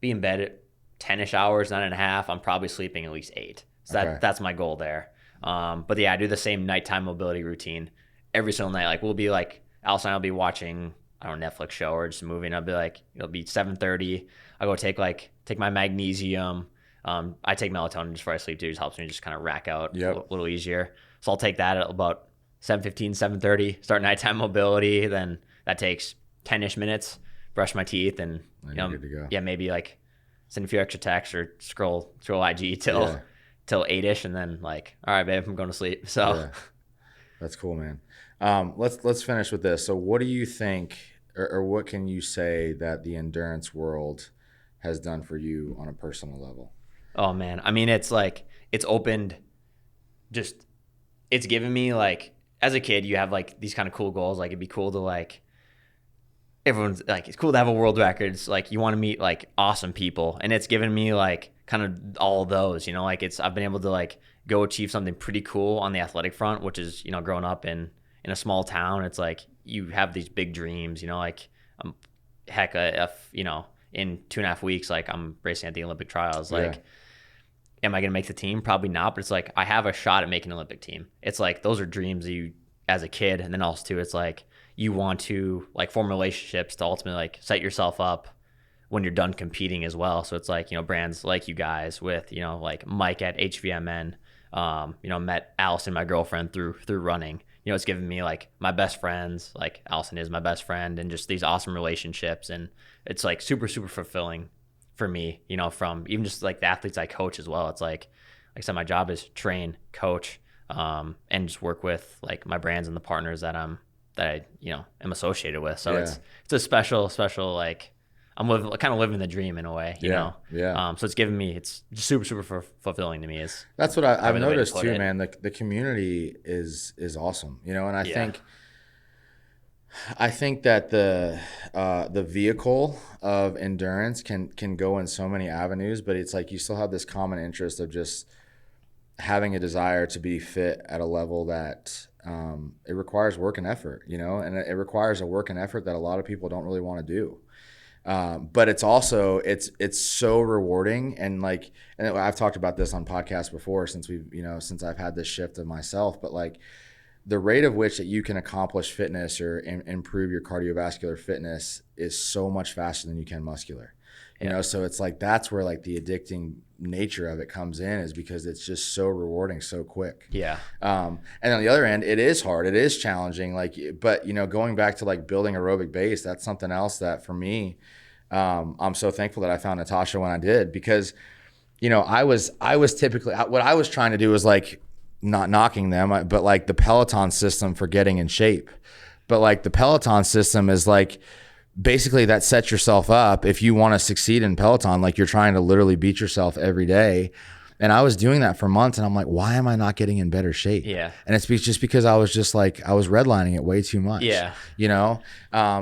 be in bed at 10-ish hours, 9.5, I'm probably sleeping at least 8. So that's my goal there. But yeah, I do the same nighttime mobility routine every single night. Like we'll be like, Allison and I'll be watching, I don't know, Netflix show or just a movie, and I'll be like, it'll be 7:30. I'll go take my magnesium. I take melatonin just before I sleep too. It just helps me just kind of rack out a little easier. So I'll take that at about 7:15, 7:30, start nighttime mobility. Then that takes 10-ish minutes, brush my teeth, and you're good to go. Yeah, maybe like send a few extra texts or scroll IG till 8-ish, and then like, all right, babe, I'm going to sleep. So that's cool, man. Let's finish with this. So what do you think, or what can you say that the endurance world has done for you on a personal level? Oh man, I mean, it's like it's opened. It's given me like, as a kid, you have like these kind of cool goals. Like it'd be cool to like, everyone's like, it's cool to have a world record. It's like you want to meet like awesome people, and it's given me like kind of all of those, like I've been able to like go achieve something pretty cool on the athletic front, which is, growing up in a small town. It's like you have these big dreams, like heck, if in 2.5 weeks, like I'm racing at the Olympic trials, like am I going to make the team? Probably not, but it's like I have a shot at making an Olympic team. It's like those are dreams that you as a kid, and then also too, it's like you want to like form relationships to ultimately like set yourself up when you're done competing as well. So it's like, brands like you guys with, like Mike at HVMN, met Allison, my girlfriend, through running. It's given me like my best friends, like Allison is my best friend, and just these awesome relationships. And it's like super, super fulfilling for me, from even just like the athletes I coach as well. It's like I said, my job is train, coach, and just work with like my brands and the partners that I am associated with. So it's a special, like, I'm kind of living the dream in a way, you know? Yeah. So it's given me, it's just super, super fulfilling to me. That's what I've noticed too, man. The community is awesome, and I think that the vehicle of endurance can go in so many avenues, but it's like you still have this common interest of just having a desire to be fit at a level that it requires work and effort, and it requires a work and effort that a lot of people don't really want to do. But it's also it's so rewarding, and I've talked about this on podcasts before since I've had this shift of myself, but like the rate of which that you can accomplish fitness or improve your cardiovascular fitness is so much faster than you can muscular. So it's like that's where like the addicting nature of it comes in, is because it's just so rewarding so quick. And on the other end, it is hard, it is challenging, but going back to like building aerobic base, that's something else that for me, I'm so thankful that I found Natasha when I did, because I was typically, what I was trying to do was like, not knocking them, but like the Peloton system for getting in shape, but like the Peloton system is like basically that sets yourself up. If you want to succeed in Peloton, like you're trying to literally beat yourself every day. And I was doing that for months, and I'm like, why am I not getting in better shape? And it's just because I was redlining it way too much.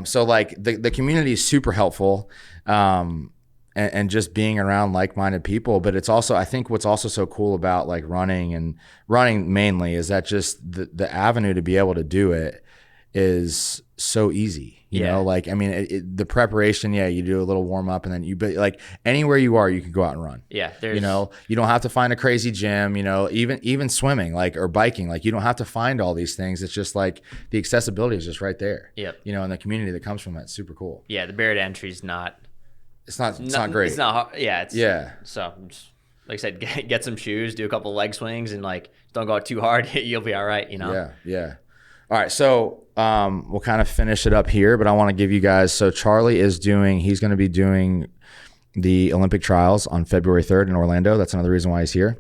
So like the community is super helpful. And just being around like-minded people. But it's also, I think what's also so cool about like running mainly is that just the avenue to be able to do it is so easy, you know, like, I mean, the preparation, you do a little warm up, and then but like anywhere you are, you can go out and run. You don't have to find a crazy gym, even swimming, like, or biking, like you don't have to find all these things. It's just like the accessibility is just right there. And the community that comes from that's super cool. The barrier to entry is not. It's not great. It's not hard. So just, like I said, get some shoes, do a couple leg swings, and like don't go out too hard. You'll be all right. All right, so we'll kind of finish it up here, but I want to give you guys. So Charlie he's going to be doing the Olympic trials on February 3rd in Orlando. That's another reason why he's here,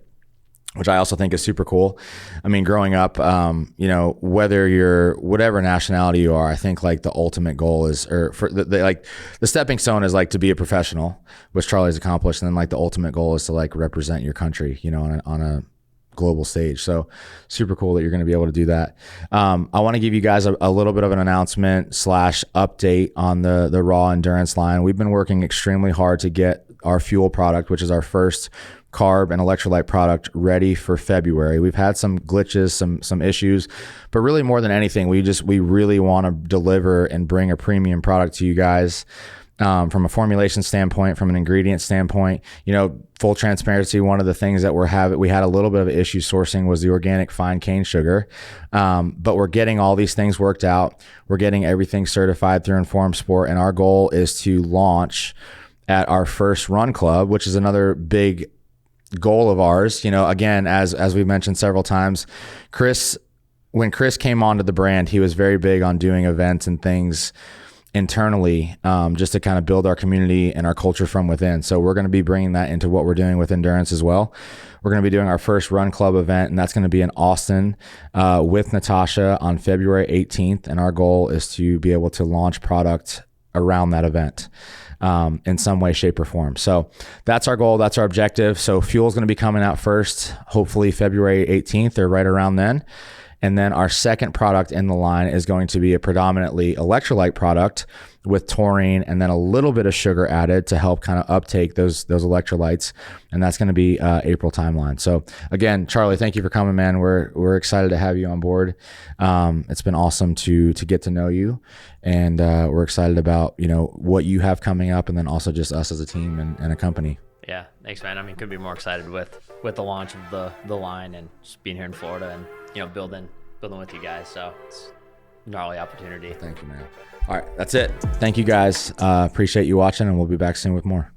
which I also think is super cool. I mean, growing up, whether you're whatever nationality you are, I think like the ultimate goal is, or for the stepping stone is like to be a professional, which Charlie's accomplished, and then like the ultimate goal is to like represent your country, on a global stage. So super cool that you're going to be able to do that. I want to give you guys a little bit of an announcement / update on the Raw Endurance line. We've been working extremely hard to get our fuel product, which is our first carb and electrolyte product, ready for February. We've had some glitches, some issues, but really more than anything, we really want to deliver and bring a premium product to you guys. From a formulation standpoint, from an ingredient standpoint, full transparency, one of the things that we had a little bit of an issue sourcing was the organic fine cane sugar. But we're getting all these things worked out. We're getting everything certified through Informed Sport. And our goal is to launch at our first run club, which is another big goal of ours. Again, as we've mentioned several times, when Chris came onto the brand, he was very big on doing events and things internally, just to kind of build our community and our culture from within. So we're going to be bringing that into what we're doing with Endurance as well. We're going to be doing our first run club event, and that's going to be in Austin with Natasha on February 18th. And our goal is to be able to launch product around that event in some way, shape, or form. So that's our goal. That's our objective. So fuel is going to be coming out first, hopefully February 18th or right around then. And then our second product in the line is going to be a predominantly electrolyte product with taurine and then a little bit of sugar added to help kind of uptake those electrolytes. And that's going to be April timeline. So again, Charlie, thank you for coming, man. We're excited to have you on board. It's been awesome to get to know you, and we're excited about what you have coming up, and then also just us as a team and a company. Yeah, thanks, man. I mean, couldn't be more excited with the launch of the line and just being here in Florida and building with you guys. So it's a gnarly opportunity. Thank you, man. All right, that's it. Thank you guys. Appreciate you watching, and we'll be back soon with more.